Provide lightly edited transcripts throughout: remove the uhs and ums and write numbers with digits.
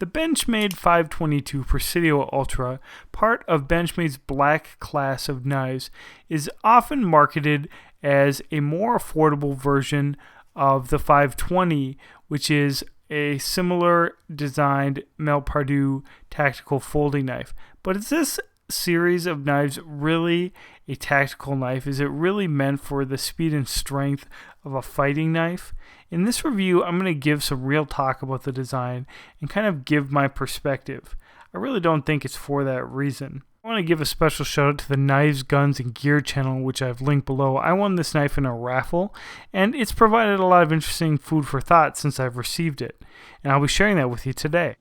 The Benchmade 522 Presidio Ultra, part of Benchmade's black class of knives, is often marketed as a more affordable version of the 520, which is a similar designed Pardue tactical folding knife. But is this series of knives really a tactical knife? Is it really meant for the speed and strength of a fighting knife? In this review, I'm going to give some real talk about the design and kind of give my perspective. I really don't think it's for that reason. I want to give a special shout out to the Knives, Guns, and Gear channel, which I've linked below. I won this knife in a raffle, and it's provided a lot of interesting food for thought since I've received it. And I'll be sharing that with you today.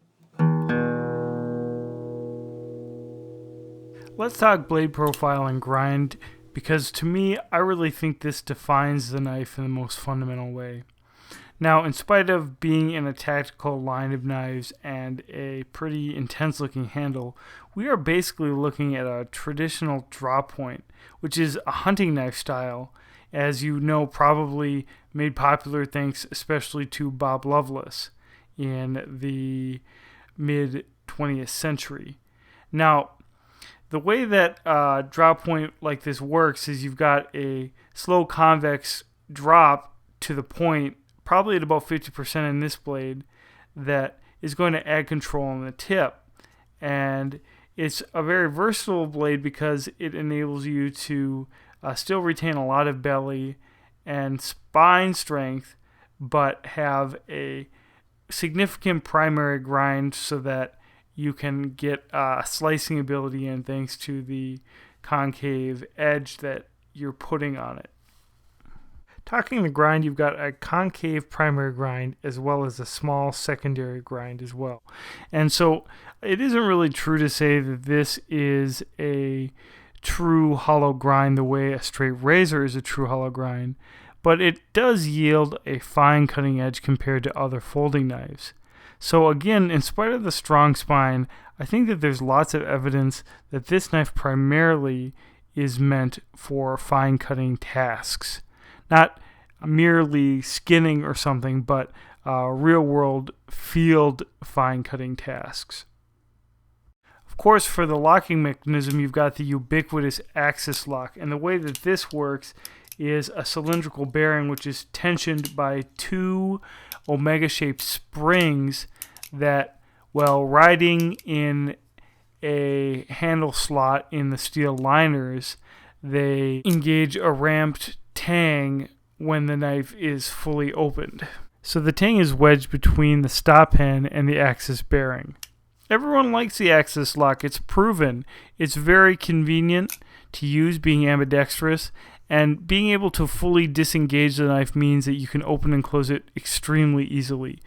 Let's talk blade profile and grind, because to me, I really think this defines the knife in the most fundamental way. Now, in spite of being in a tactical line of knives and a pretty intense looking handle, we are basically looking at a traditional draw point, which is a hunting knife style, as you know, probably made popular thanks especially to Bob Loveless in the mid 20th century. Now, the way that draw point like this works is you've got a slow convex drop to the point, probably at about 50% in this blade, that is going to add control on the tip. And it's a very versatile blade because it enables you to still retain a lot of belly and spine strength, but have a significant primary grind so that you can get slicing ability in thanks to the concave edge that you're putting on it. Talking the grind, you've got a concave primary grind as well as a small secondary grind as well. And so it isn't really true to say that this is a true hollow grind the way a straight razor is a true hollow grind, but it does yield a fine cutting edge compared to other folding knives. So again, in spite of the strong spine, I think that there's lots of evidence that this knife primarily is meant for fine cutting tasks. Not merely skinning or something, but real world field fine cutting tasks. Of course, for the locking mechanism, you've got the ubiquitous axis lock, and the way that this works is a cylindrical bearing which is tensioned by two omega-shaped springs that, while riding in a handle slot in the steel liners, they engage a ramped tang when the knife is fully opened. So the tang is wedged between the stop pen and the axis bearing. Everyone likes the axis lock. It's proven. It's very convenient to use, being ambidextrous, and being able to fully disengage the knife means that you can open and close it extremely easily.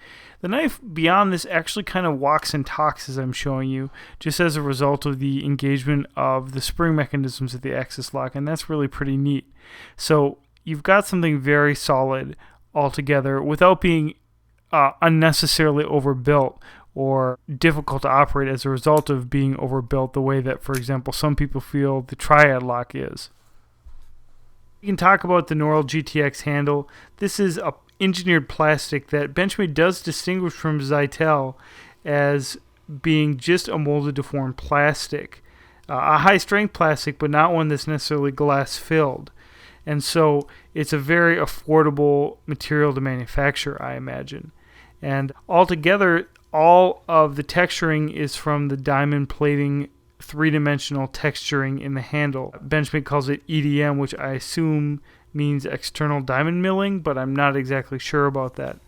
The knife beyond this actually kind of walks and talks, as I'm showing you, just as a result of the engagement of the spring mechanisms of the axis lock, and that's really pretty neat. So you've got something very solid altogether without being unnecessarily overbuilt or difficult to operate as a result of being overbuilt the way that, for example, some people feel the triad lock is. We can talk about the Noryl GTX handle. This is a engineered plastic that Benchmade does distinguish from Zytel as being just a molded to form plastic. A high strength plastic, but not one that's necessarily glass filled. And so it's a very affordable material to manufacture, I imagine. And altogether, all of the texturing is from the diamond plating three-dimensional texturing in the handle. Benchmade calls it EDM, which I assume means external diamond milling, but I'm not exactly sure about that.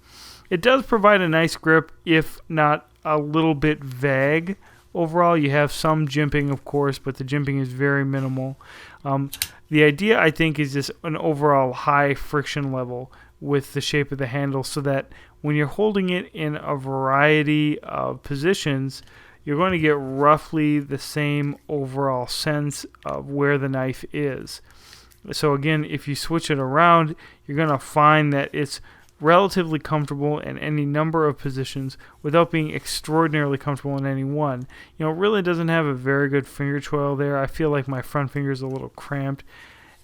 It does provide a nice grip, if not a little bit vague. Overall, you have some jimping, of course, but the jimping is very minimal. The idea, I think, is just an overall high friction level with the shape of the handle so that when you're holding it in a variety of positions, you're going to get roughly the same overall sense of where the knife is. So again, if you switch it around, you're going to find that it's relatively comfortable in any number of positions without being extraordinarily comfortable in any one. You know, it really doesn't have a very good finger choil there. I feel like my front finger is a little cramped.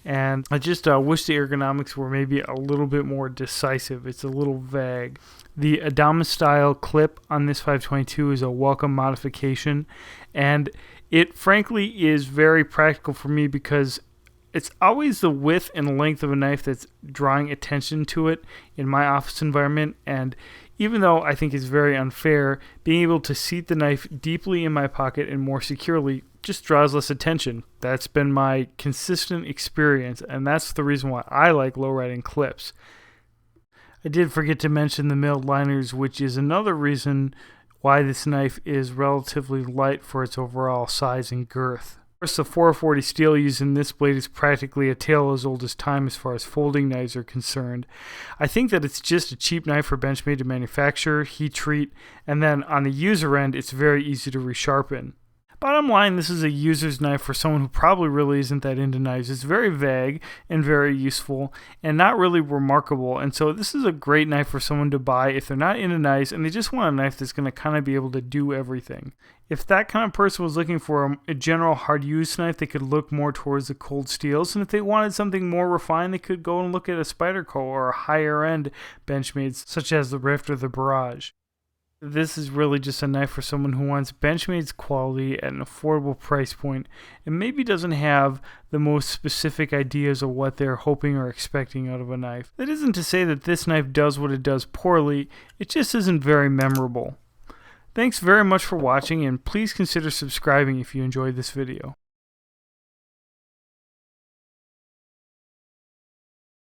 and I just wish the ergonomics were maybe a little bit more decisive. It's a little vague. The Adamas style clip on this 522 is a welcome modification, and it frankly is very practical for me because it's always the width and length of a knife that's drawing attention to it in my office environment. And even though I think it's very unfair, being able to seat the knife deeply in my pocket and more securely just draws less attention. That's been my consistent experience, and that's the reason why I like low-riding clips. I did forget to mention the milled liners, which is another reason why this knife is relatively light for its overall size and girth. Of course, the 440 steel used in this blade is practically a tale as old as time as far as folding knives are concerned. I think that it's just a cheap knife for Benchmade to manufacture, heat treat, and then on the user end, it's very easy to resharpen. Bottom line, this is a user's knife for someone who probably really isn't that into knives. It's very vague and very useful and not really remarkable. And so this is a great knife for someone to buy if they're not into knives and they just want a knife that's going to kind of be able to do everything. If that kind of person was looking for a general hard-use knife, they could look more towards the cold steels. And if they wanted something more refined, they could go and look at a Spyderco or a higher-end Benchmades such as the Rift or the Barrage. This is really just a knife for someone who wants Benchmade's quality at an affordable price point and maybe doesn't have the most specific ideas of what they're hoping or expecting out of a knife. That isn't to say that this knife does what it does poorly, it just isn't very memorable. Thanks very much for watching, and please consider subscribing if you enjoyed this video.